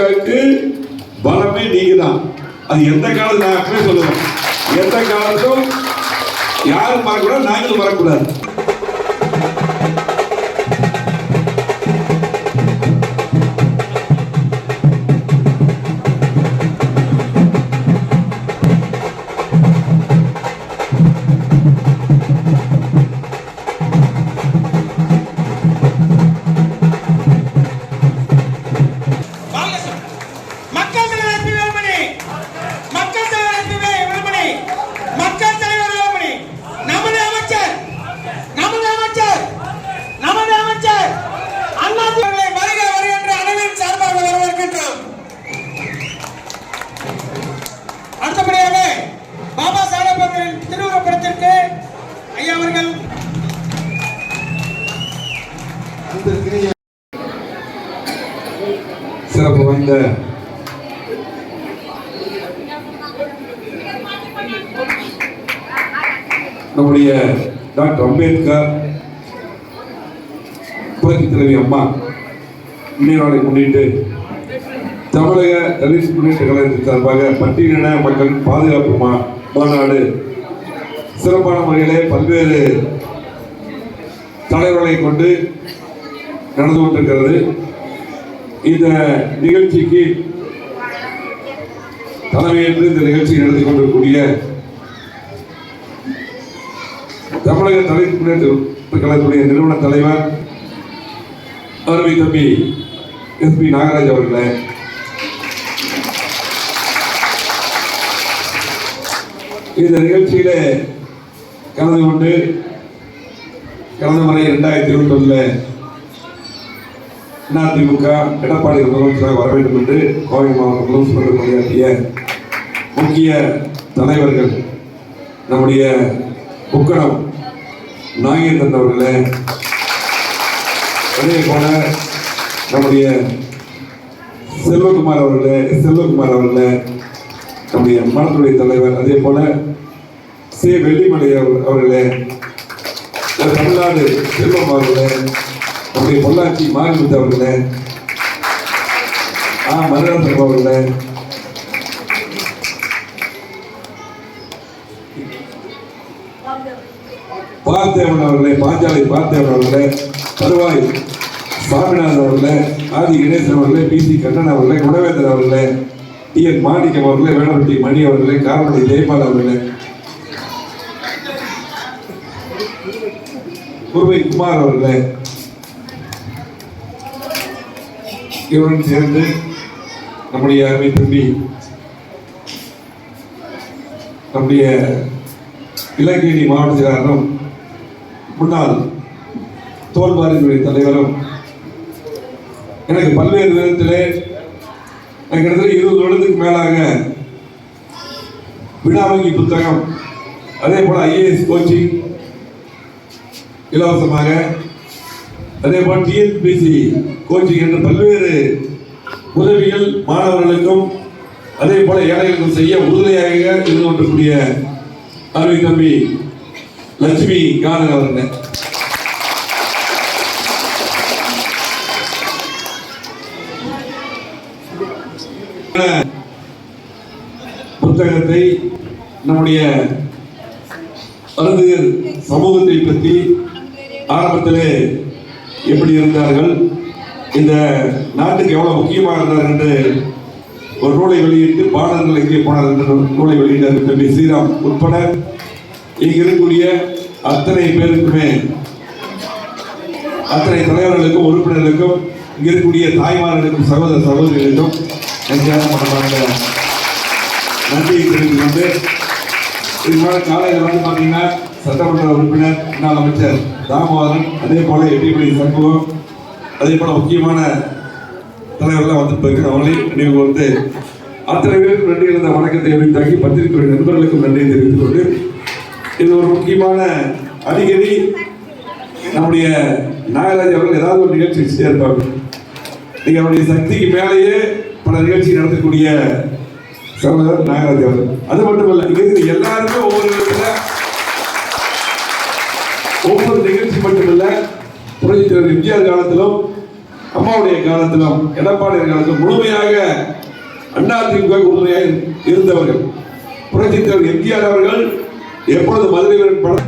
அதிமுகவுக்கு பலமே நீங்க தான். அது எந்த காலத்துல நான் அப்படியே சொல்லுவேன், எந்த காலத்தும் யாரும் மறக்கூடாது, நாங்களும் மறக்கூடாது. சிறப்பு வாய்ந்த நம்முடைய டாக்டர் அம்பேத்கர் புரட்சி தலைவி அம்மா நினைவாளை முன்னிட்டு தமிழக தலித் முன்னேற்ற கழகத்தின் சார்பாக பட்டியலின மக்கள் பாதுகாப்பு மாநாடு சிறப்பான முறையிலே பல்வேறு தலைவர்களை கொண்டு நடந்து கொண்டிருக்கிறது. இந்த நிகழ்ச்சிக்கு தலைமையேற்று இந்த நிகழ்ச்சியை நடத்தி கொண்டிருக்கக்கூடிய தமிழக தலித் முன்னேற்ற கழகத்துடைய நிறுவன தலைவர் அருமை தம்பி SP நாகராஜ் அவர்களே, இந்த நிகழ்ச்சியில கலந்து கொண்டு கடந்த முறை 2021 அதிமுக எடப்பாடி முதலமைச்சராக வர வேண்டும் என்று கோவை மாவட்ட முதலமைச்சர் பணியாற்றிய முக்கிய தலைவர்கள் நம்முடைய முக்கடம் நாகேந்திரன் அவர்களே, அதே போல நம்முடைய செல்வகுமார் அவர்களே, நம்முடைய மனத்துறை தலைவர், அதே போல சே வெள்ளிமலை அவர்களே, தமிழ்நாடு செல்வம் அவர்களே, நம்முடைய பொள்ளாச்சி மாரிமுத்து அவர்களே, மருதாசன் அவர்களே, பார்த்தேவன் அவர்களே, பாஞ்சாலை பார்த்தேவன் அவர்களே, தருவாய் சாமிநாதன் அவர்களே, ஆதி கணேசன் அவர்களே, PC கண்ணன் அவர்களே, குணவேந்தன் அவர்களே, TN மாணிக்கம் அவர்களே, வேணப்பட்டி மணி அவர்களே, காரமணி ஜெயபால் அவர்களே, குருவை குமார் அவர்களே, இவருடன் சேர்ந்து நம்முடைய அருமை தம்பி நம்முடைய இலக்கியணி மாவட்ட செயலாளரும் முன்னாள் தோல்வாரிகளுடைய தலைவரும் எனக்கு பல்வேறு விதத்திலே கிட்டத்தட்ட 20 வருடத்துக்கு மேலாக வினாவங்கி புத்தகம், அதே போல IAS கோச்சிங் இலவசமாக, அதே போல TNPSC கோச்சிங் என்ற பல்வேறு உதவிகள் மாணவர்களுக்கும் அதே போல ஏழைகளுக்கும் செய்ய உறுதியாக இருந்து கொண்டிருக்கூடிய அருமை தம்பி லட்சுமி காரன் அவர்கள் புத்தகத்தை நம்முடைய அருந்ததியர் சமூகத்தை பற்றி ஆரம்பத்திலே எப்படி இருந்தார்கள், இந்த நாட்டுக்கு எவ்வளவு முக்கியமாக இருந்தார் என்று ஒரு நூலை வெளியிட்டு பாடல்கள் எங்கே போனார் என்ற நூலை வெளியிட்டார் தம்பி ஸ்ரீராம் உட்பட இங்கு இருக்கக்கூடிய அத்தனை பேருக்குமே, அத்தனை தலைவர்களுக்கும் உறுப்பினர்களுக்கும் இங்க இருக்கக்கூடிய தாய்மார்களுக்கும் சகோதர சகோதரிகளுக்கும் நன்றியை தெரிவித்துக் கொண்டு இது மாதிரி காலையில் வந்து பார்த்தீங்கன்னா சட்டமன்ற உறுப்பினர் முன்னாள் அமைச்சர் தாமோதரன், அதே போல எட்டிப்படி சண்முகம், அதே போல முக்கியமான தலைவர்கள்லாம் வந்து போயிருக்க அவங்களே நினைவு வந்து அத்தனை பேருக்கு நன்றி இருந்த வணக்கத்தை அறிவித்தாக்கி பத்திரிகை நண்பர்களுக்கும் நன்றியை தெரிவித்துக் கொண்டு இது ஒரு முக்கியமான அடிக்கடி நம்முடைய நாகராஜ் அவர்கள் ஏதாவது ஒரு நிகழ்ச்சி சேர்ப்பாங்க. நீங்க அவருடைய சக்திக்கு மேலேயே பல நிகழ்ச்சி நடத்தக்கூடிய சகோதரர் நாகராஜ் அவர்கள். அது மட்டுமல்ல, இங்க இருக்கிற எல்லாருமே ஒவ்வொரு நிகழ்ச்சி மட்டுமல்ல, புரட்சி தலைவர் எம்ஜிஆர் காலத்திலும் அம்மா அம்மாவுடைய காலத்திலும் எடப்பாடி காலத்திலும் முழுமையாக அதிமுக உறுதுணையாக இருந்தவர்கள். புரட்சித் தலைவர் எம்ஜிஆர் அவர்கள் எப்பொழுது மதுரை வீரன் படம்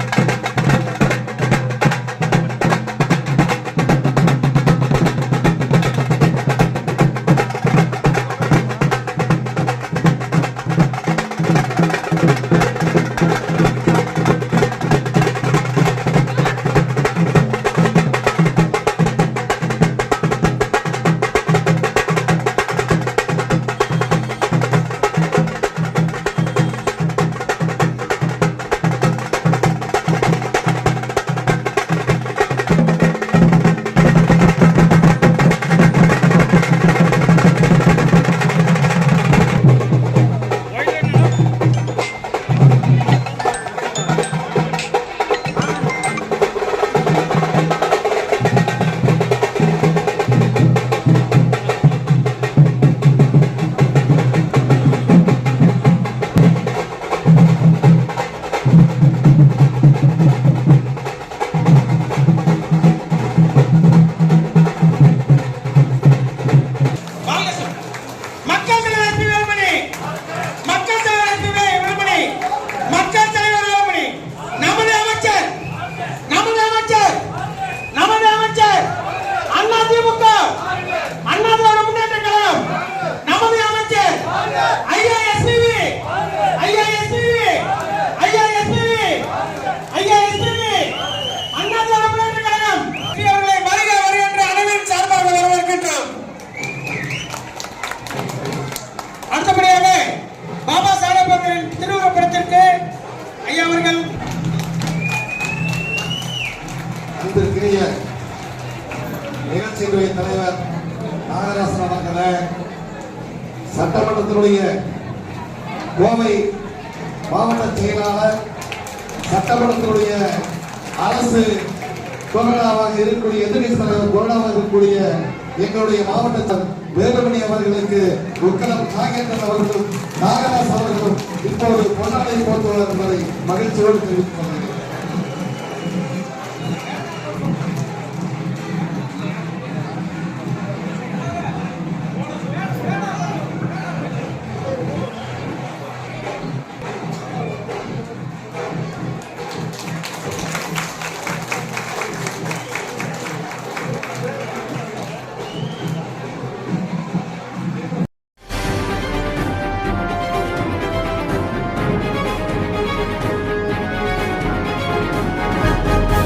நிகழ்ச்சியினுடைய தலைவர் நாகராசன் அவர்களே, சட்டமன்றத்தினுடைய கோவை மாவட்ட செயலாளர், சட்டமன்றத்தினுடைய அரசு கொறடாவாக இருக்கக்கூடிய எதிர்கட்சி தலைவர் கொறடாவாக இருக்கக்கூடிய எங்களுடைய மாவட்ட வேலுமணி அவர்களுக்கு உக்கலம் நாகேந்திரன் அவர்களும் நாகராஜ் அவர்களும் இப்போது பொன்னாடை போட்டுள்ளார் என்பதை மகிழ்ச்சியோடு தெரிவித்துக் கொள்கிறேன்.